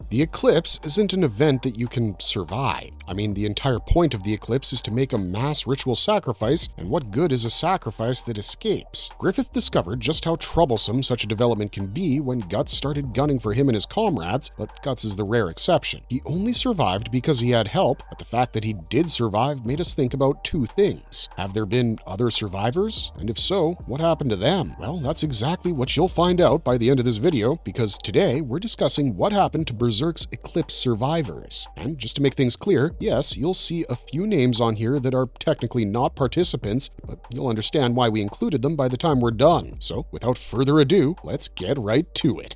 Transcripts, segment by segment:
The Eclipse isn't an event that you can survive. I mean, the entire point of the Eclipse is to make a mass ritual sacrifice, and what good is a sacrifice that escapes? Griffith discovered just how troublesome such a development can be when Guts started gunning for him and his comrades, but Guts is the rare exception. He only survived because he had help, but the fact that he did survive made us think about two things. Have there been other survivors? And if so, what happened to them? Well, that's exactly what you'll find out by the end of this video, because today we're discussing what happened to Berserk's Eclipse survivors. And just to make things clear, yes, you'll see a few names on here that are technically not participants, but you'll understand why we included them by the time we're done. So without further ado, let's get right to it.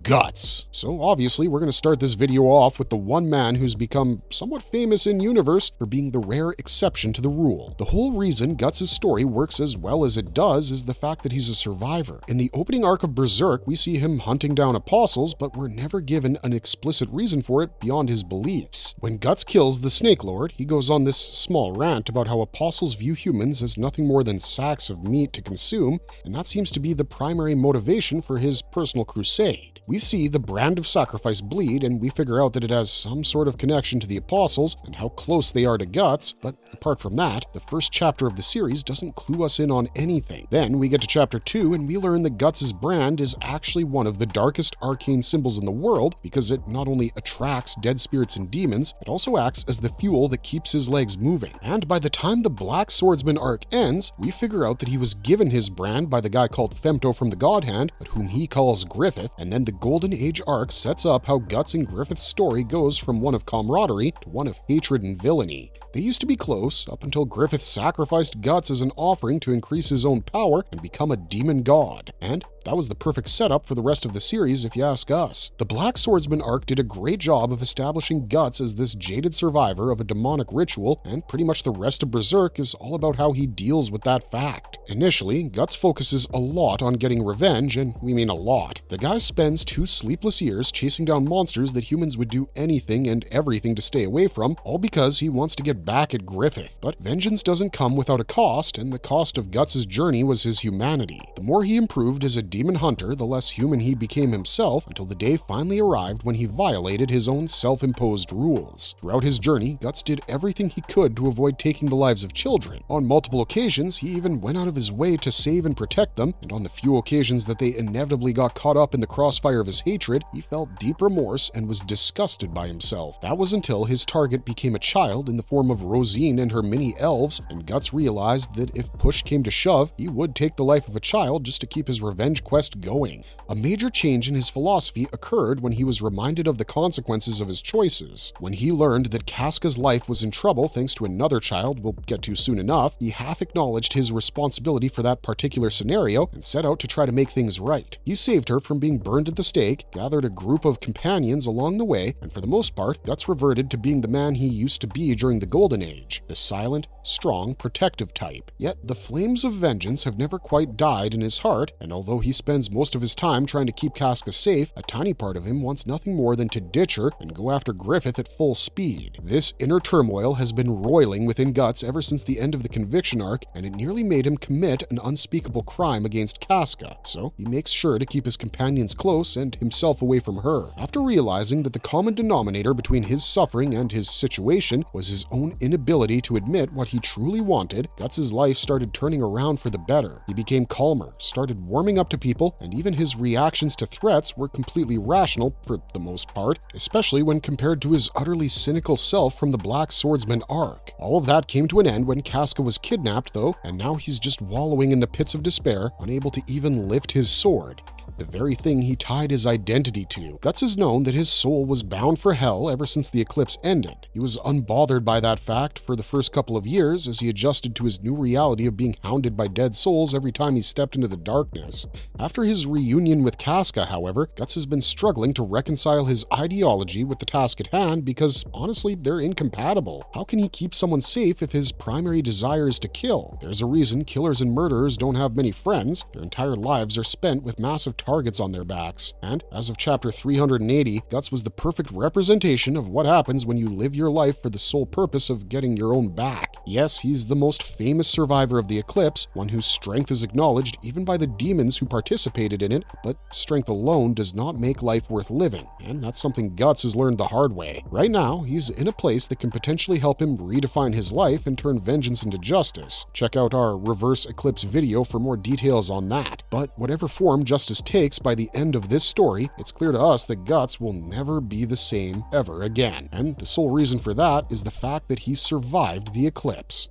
Guts. So obviously we're going to start this video off with the one man who's become somewhat famous in universe for being the rare exception to the rule. The whole reason Guts' story works as well as it does is the fact that he's a survivor. In the opening arc of Berserk, we see him hunting down apostles, but we're never given an explicit reason for it beyond his beliefs. When Guts kills the Snake Lord, he goes on this small rant about how apostles view humans as nothing more than sacks of meat to consume, and that seems to be the primary motivation for his personal crusade. We see the brand of sacrifice bleed, and we figure out that it has some sort of connection to the apostles and how close they are to Guts, but apart from that, the first chapter of the series doesn't clue us in on anything. Then we get to chapter 2 and we learn that Guts' brand is actually one of the darkest arcane symbols in the world because it not only attracts dead spirits and demons, it also acts as the fuel that keeps his legs moving. And by the time the Black Swordsman arc ends, we figure out that he was given his brand by the guy called Femto from the God Hand, but whom he calls Griffith, and then the Golden Age arc sets up how Guts and Griffith's story goes from one of camaraderie to one of hatred and villainy. They used to be close up until Griffith sacrificed Guts as an offering to increase his own power and become a demon god. And that was the perfect setup for the rest of the series if you ask us. The Black Swordsman arc did a great job of establishing Guts as this jaded survivor of a demonic ritual, and pretty much the rest of Berserk is all about how he deals with that fact. Initially, Guts focuses a lot on getting revenge, and we mean a lot. The guy spends 2 sleepless years chasing down monsters that humans would do anything and everything to stay away from, all because he wants to get back at Griffith. But vengeance doesn't come without a cost, and the cost of Guts' journey was his humanity. The more he improved as a demon hunter, the less human he became himself, until the day finally arrived when he violated his own self-imposed rules. Throughout his journey, Guts did everything he could to avoid taking the lives of children. On multiple occasions, he even went out of his way to save and protect them, and on the few occasions that they inevitably got caught up in the crossfire of his hatred, he felt deep remorse and was disgusted by himself. That was until his target became a child in the form of Rosine and her mini-elves, and Guts realized that if push came to shove, he would take the life of a child just to keep his revenge quest going. A major change in his philosophy occurred when he was reminded of the consequences of his choices. When he learned that Casca's life was in trouble thanks to another child we'll get to soon enough, he half acknowledged his responsibility for that particular scenario and set out to try to make things right. He saved her from being burned at the stake, gathered a group of companions along the way, and for the most part, Guts reverted to being the man he used to be during the Golden Age, the silent, strong, protective type. Yet the flames of vengeance have never quite died in his heart, and although he spends most of his time trying to keep Casca safe, a tiny part of him wants nothing more than to ditch her and go after Griffith at full speed. This inner turmoil has been roiling within Guts ever since the end of the Conviction arc, and it nearly made him commit an unspeakable crime against Casca, so he makes sure to keep his companions close and himself away from her. After realizing that the common denominator between his suffering and his situation was his own inability to admit what he truly wanted, Guts' life started turning around for the better. He became calmer, started warming up to people, and even his reactions to threats were completely rational for the most part, especially when compared to his utterly cynical self from the Black Swordsman arc. All of that came to an end when Casca was kidnapped though, and now he's just wallowing in the pits of despair, unable to even lift his sword. The very thing he tied his identity to. Guts has known that his soul was bound for hell ever since the Eclipse ended. He was unbothered by that fact for the first couple of years as he adjusted to his new reality of being hounded by dead souls every time he stepped into the darkness. After his reunion with Casca, however, Guts has been struggling to reconcile his ideology with the task at hand because, honestly, they're incompatible. How can he keep someone safe if his primary desire is to kill? There's a reason killers and murderers don't have many friends. Their entire lives are spent with massive targets on their backs. And as of chapter 380, Guts was the perfect representation of what happens when you live your life for the sole purpose of getting your own back. Yes, he's the most famous survivor of the Eclipse, one whose strength is acknowledged even by the demons who participated in it, but strength alone does not make life worth living, and that's something Guts has learned the hard way. Right now, he's in a place that can potentially help him redefine his life and turn vengeance into justice. Check out our Reverse Eclipse video for more details on that. But whatever form justice takes by the end of this story, it's clear to us that Guts will never be the same ever again. And the sole reason for that is the fact that he survived the Eclipse.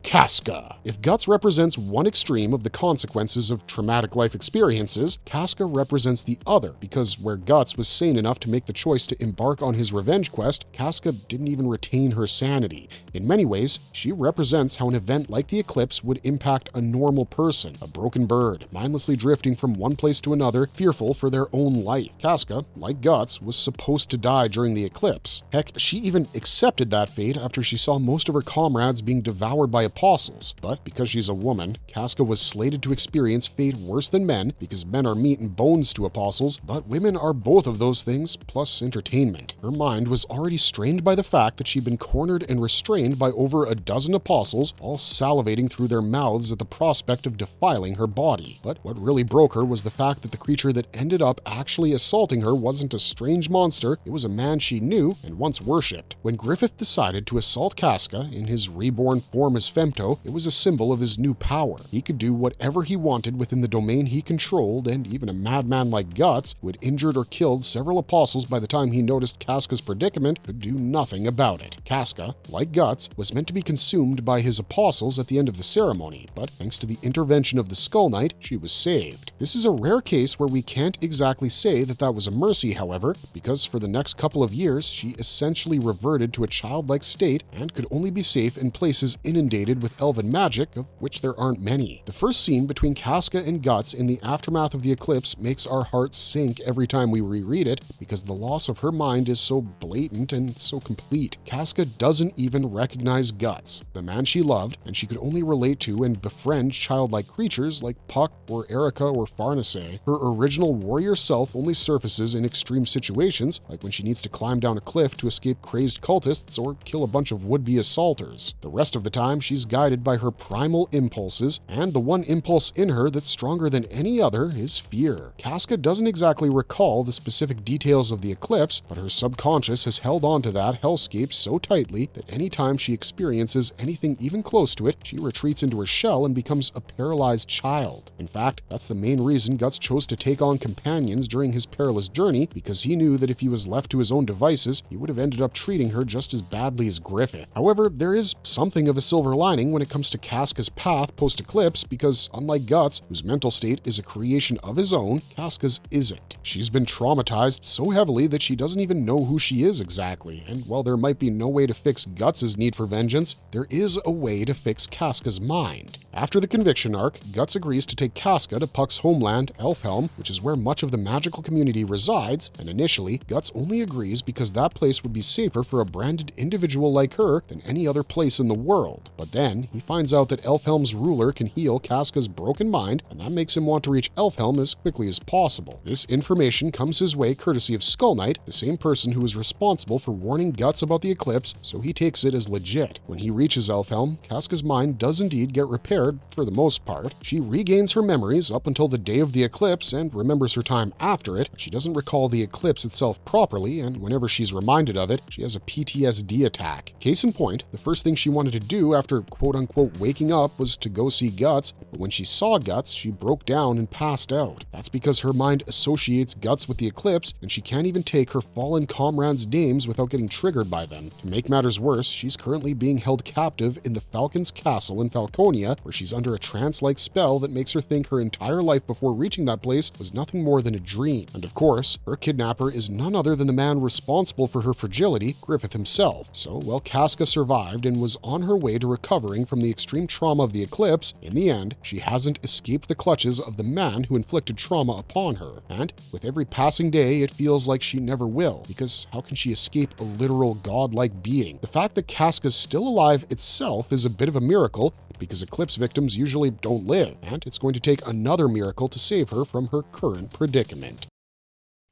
Casca. If Guts represents one extreme of the consequences of traumatic life experiences, Casca represents the other, because where Guts was sane enough to make the choice to embark on his revenge quest, Casca didn't even retain her sanity. In many ways, she represents how an event like the Eclipse would impact a normal person, a broken bird, mindlessly drifting from one place to another, fearful for their own life. Casca, like Guts, was supposed to die during the Eclipse. Heck, she even accepted that fate after she saw most of her comrades being devoured by apostles, but because she's a woman, Casca was slated to experience fate worse than men, because men are meat and bones to apostles, but women are both of those things, plus entertainment. Her mind was already strained by the fact that she'd been cornered and restrained by over a dozen apostles, all salivating through their mouths at the prospect of defiling her body. But what really broke her was the fact that the creature that ended up actually assaulting her wasn't a strange monster, it was a man she knew and once worshipped. When Griffith decided to assault Casca in his reborn form as Femto, it was a symbol of his new power. He could do whatever he wanted within the domain he controlled, and even a madman like Guts, who had injured or killed several apostles by the time he noticed Casca's predicament, could do nothing about it. Casca, like Guts, was meant to be consumed by his apostles at the end of the ceremony, but thanks to the intervention of the Skull Knight, she was saved. This is a rare case where we can't exactly say that that was a mercy, however, because for the next couple of years, she essentially reverted to a childlike state and could only be safe in places inundated with elven magic, of which there aren't many. The first scene between Casca and Guts in the aftermath of the Eclipse makes our hearts sink every time we reread it, because the loss of her mind is so blatant and so complete. Casca doesn't even recognize Guts, the man she loved, and she could only relate to and befriend childlike creatures like Puck or Erica or Farnace. Her original warrior self only surfaces in extreme situations, like when she needs to climb down a cliff to escape crazed cultists or kill a bunch of would-be assaulters. The rest of the time, she's guided by her primal impulses, and the one impulse in her that's stronger than any other is fear. Casca doesn't exactly recall the specific details of the Eclipse, but her subconscious has held on to that hellscape so tightly that any time she experiences anything even close to it, she retreats into her shell and becomes a paralyzed child. In fact, that's the main reason Guts chose to take on companions during his perilous journey, because he knew that if he was left to his own devices, he would have ended up treating her just as badly as Griffith. However, there is something of a silver lining when it comes to Casca's path post-Eclipse, because unlike Guts, whose mental state is a creation of his own, Casca's isn't. She's been traumatized so heavily that she doesn't even know who she is exactly, and while there might be no way to fix Guts' need for vengeance, there is a way to fix Casca's mind. After the conviction arc, Guts agrees to take Casca to Puck's homeland, Elfhelm, which is where much of the magical community resides, and initially, Guts only agrees because that place would be safer for a branded individual like her than any other place in the world. But then, he finds out that Elfhelm's ruler can heal Casca's broken mind, and that makes him want to reach Elfhelm as quickly as possible. This information comes his way courtesy of Skull Knight, the same person who was responsible for warning Guts about the Eclipse, so he takes it as legit. When he reaches Elfhelm, Casca's mind does indeed get repaired, for the most part. She regains her memories up until the day of the Eclipse and remembers her time after it, but she doesn't recall the Eclipse itself properly, and whenever she's reminded of it, she has a PTSD attack. Case in point, the first thing she wanted to do after quote-unquote waking up was to go see Guts, but when she saw Guts, she broke down and passed out. That's because her mind associates Guts with the Eclipse, and she can't even take her fallen comrades' names without getting triggered by them. To make matters worse, she's currently being held captive in the Falcon's Castle in Falconia, where she's under a trance-like spell that makes her think her entire life before reaching that place was nothing more than a dream. And of course, her kidnapper is none other than the man responsible for her fragility, Griffith himself. So, while Casca survived and was on her way to recover recovering from the extreme trauma of the eclipse, in the end, she hasn't escaped the clutches of the man who inflicted trauma upon her. And with every passing day, it feels like she never will, because how can she escape a literal godlike being? The fact that Casca's still alive itself is a bit of a miracle, because eclipse victims usually don't live, and it's going to take another miracle to save her from her current predicament.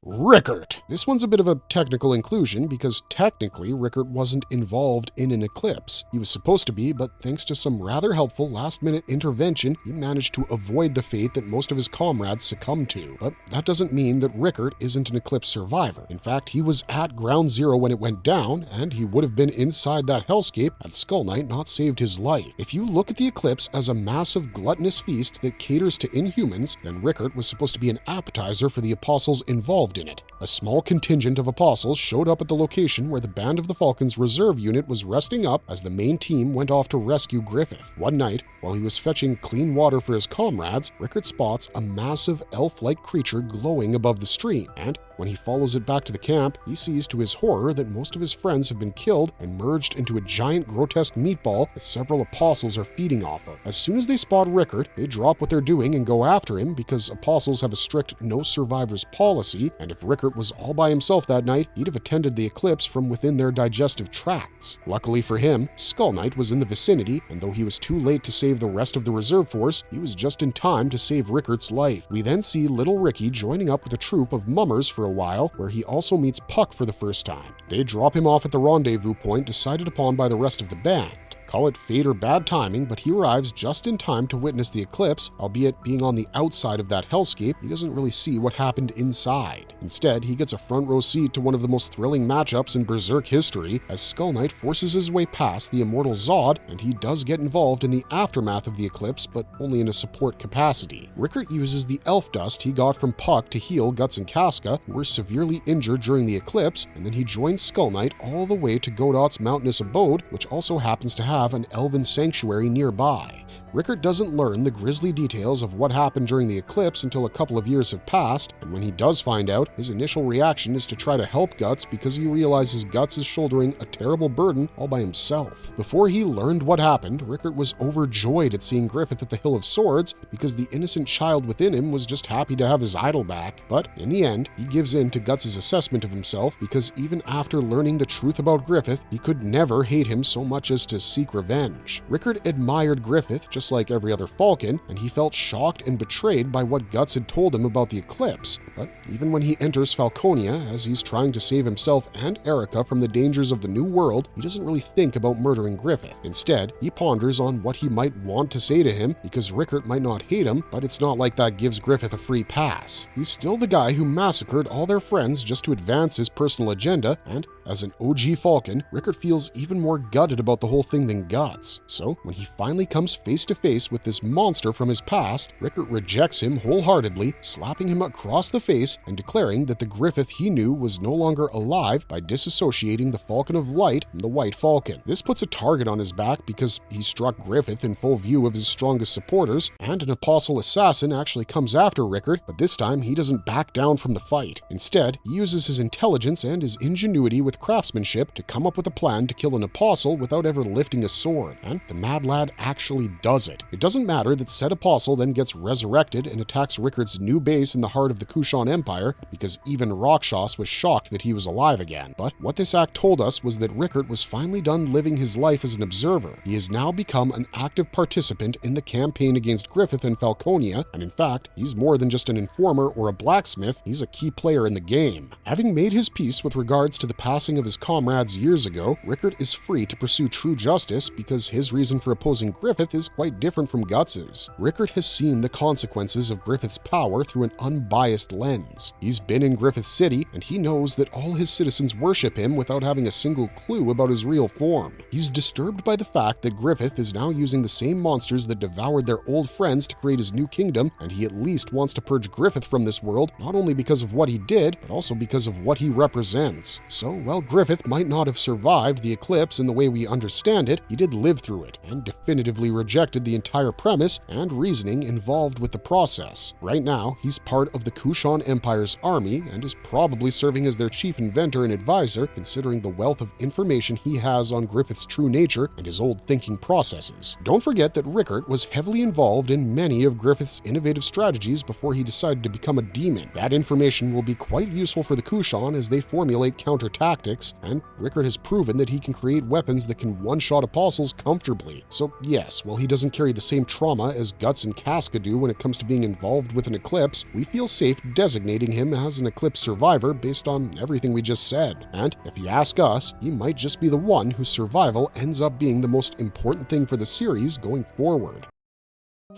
Rickert. This one's a bit of a technical inclusion because technically Rickert wasn't involved in an eclipse. He was supposed to be, but thanks to some rather helpful last-minute intervention, he managed to avoid the fate that most of his comrades succumbed to. But that doesn't mean that Rickert isn't an eclipse survivor. In fact, he was at ground zero when it went down, and he would have been inside that hellscape had Skull Knight not saved his life. If you look at the eclipse as a massive gluttonous feast that caters to inhumans, then Rickert was supposed to be an appetizer for the apostles involved in it. A small contingent of apostles showed up at the location where the Band of the Falcon's reserve unit was resting up as the main team went off to rescue Griffith. One night, while he was fetching clean water for his comrades, Rickert spots a massive elf-like creature glowing above the stream, and when he follows it back to the camp, he sees to his horror that most of his friends have been killed and merged into a giant grotesque meatball that several apostles are feeding off of. As soon as they spot Rickert, they drop what they're doing and go after him because apostles have a strict no survivors policy, and if Rickert was all by himself that night, he'd have attended the eclipse from within their digestive tracts. Luckily for him, Skull Knight was in the vicinity, and though he was too late to save the rest of the reserve force, he was just in time to save Rickert's life. We then see little Ricky joining up with a troop of mummers for a while, where he also meets Puck for the first time. They drop him off at the rendezvous point decided upon by the rest of the band. Call it fate or bad timing, but he arrives just in time to witness the eclipse, albeit being on the outside of that hellscape, he doesn't really see what happened inside. Instead, he gets a front row seat to one of the most thrilling matchups in Berserk history, as Skull Knight forces his way past the immortal Zod, and he does get involved in the aftermath of the eclipse, but only in a support capacity. Rickert uses the elf dust he got from Puck to heal Guts and Casca, who were severely injured during the eclipse, and then he joins Skull Knight all the way to Godot's mountainous abode, which also happens to have an elven sanctuary nearby. Rickert doesn't learn the grisly details of what happened during the eclipse until a couple of years have passed, and when he does find out, his initial reaction is to try to help Guts because he realizes Guts is shouldering a terrible burden all by himself. Before he learned what happened, Rickert was overjoyed at seeing Griffith at the Hill of Swords because the innocent child within him was just happy to have his idol back. But in the end, he gives in to Guts' assessment of himself because even after learning the truth about Griffith, he could never hate him so much as to seek revenge. Rickert admired Griffith just like every other Falcon, and he felt shocked and betrayed by what Guts had told him about the eclipse. But even when he enters Falconia, as he's trying to save himself and Erica from the dangers of the New World, he doesn't really think about murdering Griffith. Instead, he ponders on what he might want to say to him because Rickert might not hate him, but it's not like that gives Griffith a free pass. He's still the guy who massacred all their friends just to advance his personal agenda, and as an OG Falcon, Rickert feels even more gutted about the whole thing than Guts. So when he finally comes face to face with this monster from his past, Rickert rejects him wholeheartedly, slapping him across the face and declaring that the Griffith he knew was no longer alive by disassociating the Falcon of Light from the White Falcon. This puts a target on his back because he struck Griffith in full view of his strongest supporters, and an apostle assassin actually comes after Rickert, but this time he doesn't back down from the fight. Instead, he uses his intelligence and his ingenuity with craftsmanship to come up with a plan to kill an apostle without ever lifting a sword, and the mad lad actually does it. It doesn't matter that said apostle then gets resurrected and attacks Rickert's new base in the heart of the Kushan Empire because even Rakshas was shocked that he was alive again. But what this act told us was that Rickert was finally done living his life as an observer. He has now become an active participant in the campaign against Griffith and Falconia, and in fact, he's more than just an informer or a blacksmith, he's a key player in the game. Having made his peace with regards to the passing of his comrades years ago, Rickert is free to pursue true justice because his reason for opposing Griffith is quite different from Guts's. Rickert has seen the consequences of Griffith's power through an unbiased lens. He's been in Griffith City, and he knows that all his citizens worship him without having a single clue about his real form. He's disturbed by the fact that Griffith is now using the same monsters that devoured their old friends to create his new kingdom, and he at least wants to purge Griffith from this world, not only because of what he did, but also because of what he represents. So, while Griffith might not have survived the eclipse in the way we understand it, that, he did live through it and definitively rejected the entire premise and reasoning involved with the process. Right now, he's part of the Kushan Empire's army and is probably serving as their chief inventor and advisor, considering the wealth of information he has on Griffith's true nature and his old thinking processes. Don't forget that Rickert was heavily involved in many of Griffith's innovative strategies before he decided to become a demon. That information will be quite useful for the Kushan as they formulate counter-tactics, and Rickert has proven that he can create weapons that can one-shot apostles comfortably. So yes, while he doesn't carry the same trauma as Guts and Casca do when it comes to being involved with an eclipse, we feel safe designating him as an eclipse survivor based on everything we just said. And if you ask us, he might just be the one whose survival ends up being the most important thing for the series going forward.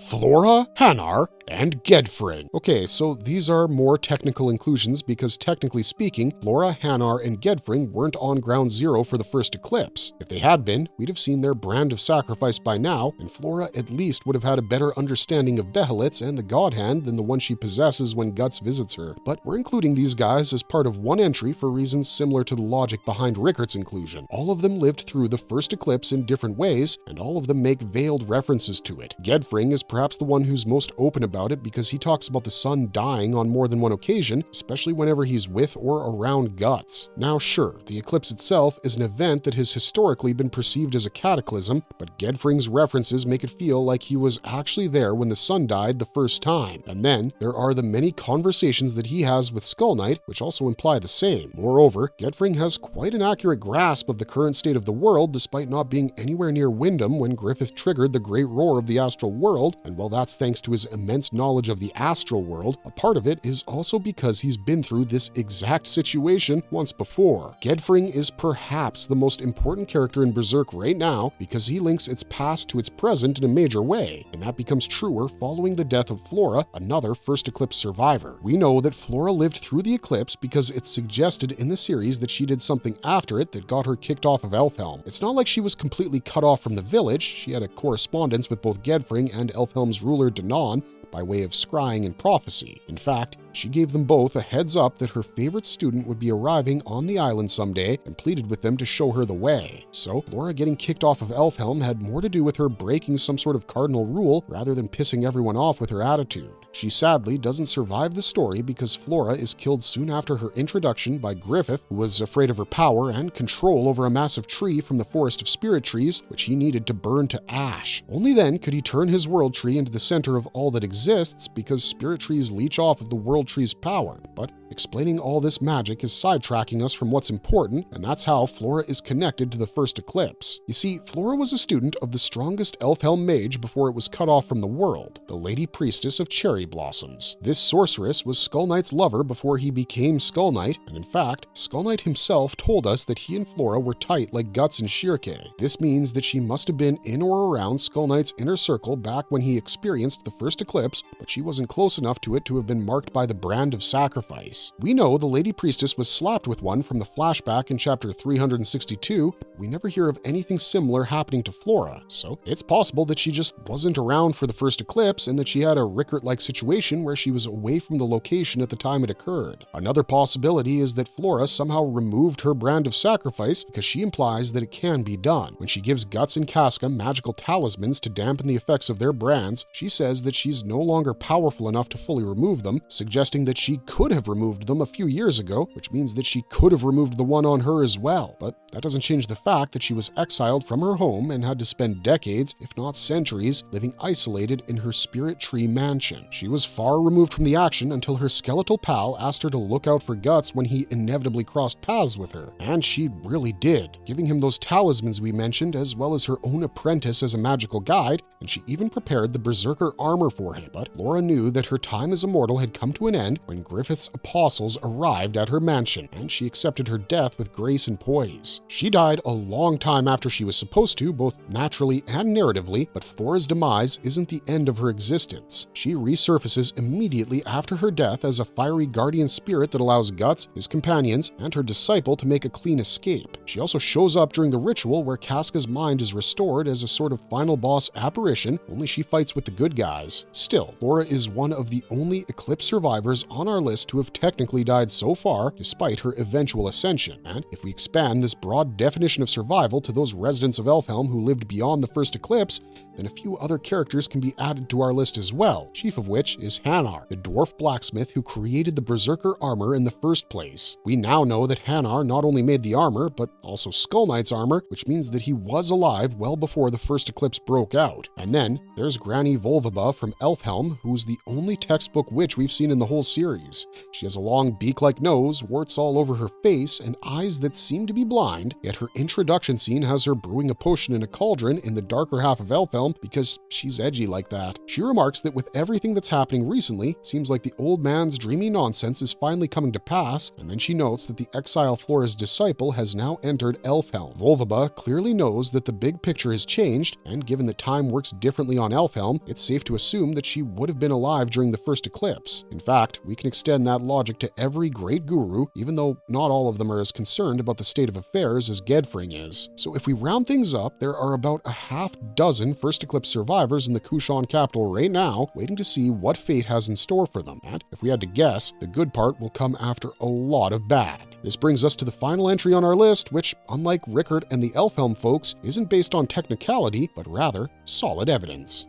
Flora, Hannar, and Gedfring. Okay, so these are more technical inclusions because technically speaking, Flora, Hannar, and Gedfring weren't on ground zero for the first eclipse. If they had been, we'd have seen their brand of sacrifice by now, and Flora at least would have had a better understanding of Behelitz and the God Hand than the one she possesses when Guts visits her. But we're including these guys as part of one entry for reasons similar to the logic behind Rickert's inclusion. All of them lived through the first eclipse in different ways, and all of them make veiled references to it. Gedfring is perhaps the one who's most open about it because he talks about the sun dying on more than one occasion, especially whenever he's with or around Guts. Now sure, the eclipse itself is an event that has historically been perceived as a cataclysm, but Gedfring's references make it feel like he was actually there when the sun died the first time. And then there are the many conversations that he has with Skull Knight, which also imply the same. Moreover, Gedfring has quite an accurate grasp of the current state of the world despite not being anywhere near Wyndham when Griffith triggered the great roar of the astral world, and while that's thanks to his immense knowledge of the astral world, a part of it is also because he's been through this exact situation once before. Gedfring is perhaps the most important character in Berserk right now because he links its past to its present in a major way, and that becomes truer following the death of Flora, another first eclipse survivor. We know that Flora lived through the eclipse because it's suggested in the series that she did something after it that got her kicked off of Elfhelm. It's not like she was completely cut off from the village. She had a correspondence with both Gedfring and Elfhelm's ruler Danann by way of scrying and prophecy. In fact, she gave them both a heads up that her favorite student would be arriving on the island someday and pleaded with them to show her the way. So Flora getting kicked off of Elfhelm had more to do with her breaking some sort of cardinal rule rather than pissing everyone off with her attitude. She sadly doesn't survive the story because Flora is killed soon after her introduction by Griffith, who was afraid of her power and control over a massive tree from the forest of spirit trees, which he needed to burn to ash. Only then could he turn his world tree into the center of all that exists because spirit trees leech off of the world tree's power. But explaining all this magic is sidetracking us from what's important, and that's how Flora is connected to the first eclipse. You see, Flora was a student of the strongest Elfhelm mage before it was cut off from the world, the Lady Priestess of Cherry Blossoms. This sorceress was Skull Knight's lover before he became Skull Knight, and in fact, Skull Knight himself told us that he and Flora were tight like Guts and Shirke. This means that she must have been in or around Skull Knight's inner circle back when he experienced the first eclipse, but she wasn't close enough to it to have been marked by the brand of sacrifice. We know the Lady Priestess was slapped with one from the flashback in chapter 362. We never hear of anything similar happening to Flora, so it's possible that she just wasn't around for the first eclipse and that she had a Rickert-like situation where she was away from the location at the time it occurred. Another possibility is that Flora somehow removed her brand of sacrifice because she implies that it can be done. When she gives Guts and Casca magical talismans to dampen the effects of their brands, she says that she's no longer powerful enough to fully remove them, suggesting that she could have removed them a few years ago, which means that she could have removed the one on her as well. But that doesn't change the fact that she was exiled from her home and had to spend decades, if not centuries, living isolated in her spirit tree mansion. She was far removed from the action until her skeletal pal asked her to look out for Guts when he inevitably crossed paths with her. And she really did, giving him those talismans we mentioned, as well as her own apprentice as a magical guide, and she even prepared the Berserker armor for him. But Flora knew that her time as a mortal had come to an end when Griffith's apostles arrived at her mansion, and she accepted her death with grace and poise. She died a long time after she was supposed to, both naturally and narratively, but Flora's demise isn't the end of her existence. She resurfaces immediately after her death as a fiery guardian spirit that allows Guts, his companions, and her disciple to make a clean escape. She also shows up during the ritual where Casca's mind is restored as a sort of final boss apparition, only she fights with the good guys. Still, Flora is one of the only Eclipse survivors on our list to have technically died so far, despite her eventual ascension. And if we expand this broad definition of survival to those residents of Elfhelm who lived beyond the first eclipse, then a few other characters can be added to our list as well, chief of which is Hannar, the dwarf blacksmith who created the Berserker armor in the first place. We now know that Hannar not only made the armor, but also Skull Knight's armor, which means that he was alive well before the first eclipse broke out. And then there's Granny Volvaba from Elfhelm, who's the only textbook witch we've seen in the whole series. She has a long beak-like nose, warts all over her face, and eyes that seem to be blind, yet her introduction scene has her brewing a potion in a cauldron in the darker half of Elfhelm because she's edgy like that. She remarks that with everything that's happening recently, it seems like the old man's dreamy nonsense is finally coming to pass, and then she notes that the exile Flora's disciple has now entered Elfhelm. Volvaba clearly knows that the big picture has changed, and given that time works differently on Elfhelm, it's safe to assume that she would have been alive during the first eclipse. In fact, we can extend that logic to every great guru, even though not all of them are as concerned about the state of affairs as Gedfring is. So if we round things up, there are about a half dozen first eclipse survivors in the Kushan capital right now, waiting to see what fate has in store for them. And if we had to guess, the good part will come after a lot of bad. This brings us to the final entry on our list, which, unlike Rickert and the Elfhelm folks, isn't based on technicality, but rather solid evidence.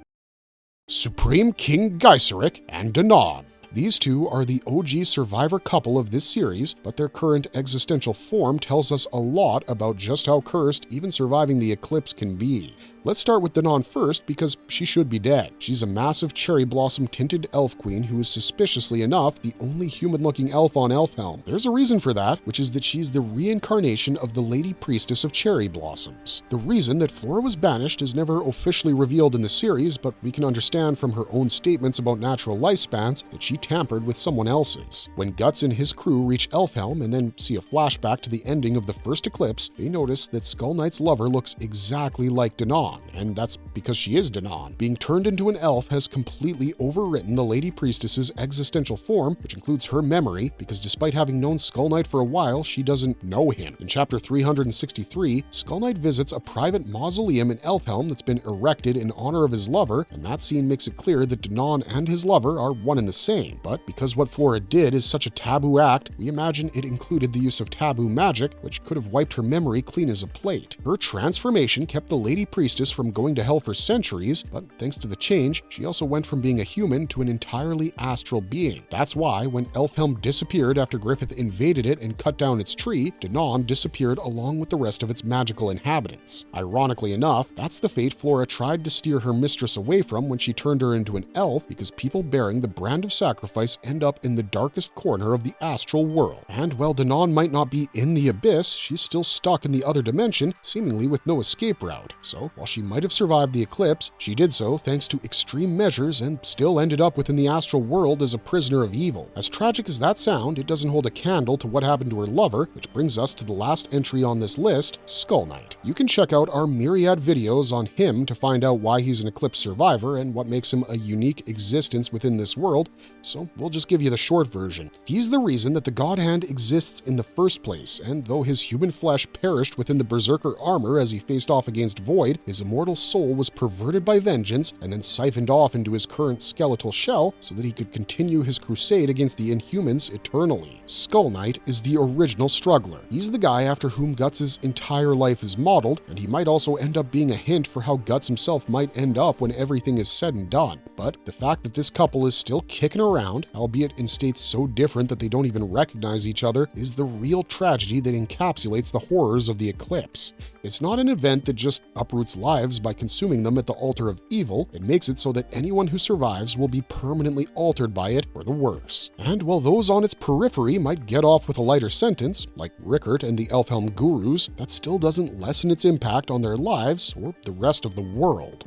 Supreme King Gaiseric and Danann. These two are the OG survivor couple of this series, but their current existential form tells us a lot about just how cursed even surviving the eclipse can be. Let's start with Danann first because she should be dead. She's a massive cherry blossom tinted elf queen who is suspiciously enough the only human-looking elf on Elfhelm. There's a reason for that, which is that she's the reincarnation of the Lady Priestess of Cherry Blossoms. The reason that Flora was banished is never officially revealed in the series, but we can understand from her own statements about natural lifespans that she tampered with someone else's. When Guts and his crew reach Elfhelm and then see a flashback to the ending of the first eclipse, they notice that Skull Knight's lover looks exactly like Danann, and that's because she is Danann. Being turned into an elf has completely overwritten the Lady Priestess's existential form, which includes her memory, because despite having known Skull Knight for a while, she doesn't know him. In chapter 363, Skull Knight visits a private mausoleum in Elfhelm that's been erected in honor of his lover, and that scene makes it clear that Danann and his lover are one and the same. But because what Flora did is such a taboo act, we imagine it included the use of taboo magic, which could have wiped her memory clean as a plate. Her transformation kept the Lady Priestess from going to hell for centuries, but thanks to the change, she also went from being a human to an entirely astral being. That's why when Elfhelm disappeared after Griffith invaded it and cut down its tree, Danann disappeared along with the rest of its magical inhabitants. Ironically enough, that's the fate Flora tried to steer her mistress away from when she turned her into an elf, because people bearing the brand of sacrifice end up in the darkest corner of the astral world. And while Danann might not be in the abyss, she's still stuck in the other dimension, seemingly with no escape route. So while she might have survived the eclipse, she did so thanks to extreme measures and still ended up within the astral world as a prisoner of evil. As tragic as that sound, it doesn't hold a candle to what happened to her lover, which brings us to the last entry on this list, Skull Knight. You can check out our myriad videos on him to find out why he's an eclipse survivor and what makes him a unique existence within this world, so we'll just give you the short version. He's the reason that the God Hand exists in the first place, and though his human flesh perished within the Berserker armor as he faced off against Void, his immortal soul was perverted by vengeance and then siphoned off into his current skeletal shell so that he could continue his crusade against the Inhumans eternally. Skull Knight is the original struggler. He's the guy after whom Guts' entire life is modeled, and he might also end up being a hint for how Guts himself might end up when everything is said and done. But the fact that this couple is still kicking around, albeit in states so different that they don't even recognize each other, is the real tragedy that encapsulates the horrors of the eclipse. It's not an event that just uproots lives by consuming them at the altar of evil. It makes it so that anyone who survives will be permanently altered by it for the worse. And while those on its periphery might get off with a lighter sentence, like Rickert and the Elfhelm gurus, that still doesn't lessen its impact on their lives or the rest of the world.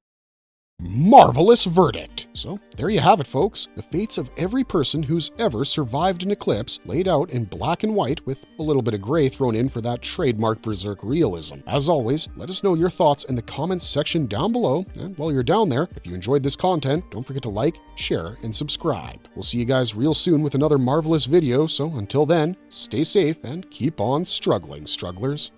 Marvelous verdict! So there you have it, folks. The fates of every person who's ever survived an eclipse laid out in black and white with a little bit of gray thrown in for that trademark Berserk realism. As always, let us know your thoughts in the comments section down below. And while you're down there, if you enjoyed this content, don't forget to like, share, and subscribe. We'll see you guys real soon with another marvelous video, so until then, stay safe and keep on struggling, strugglers.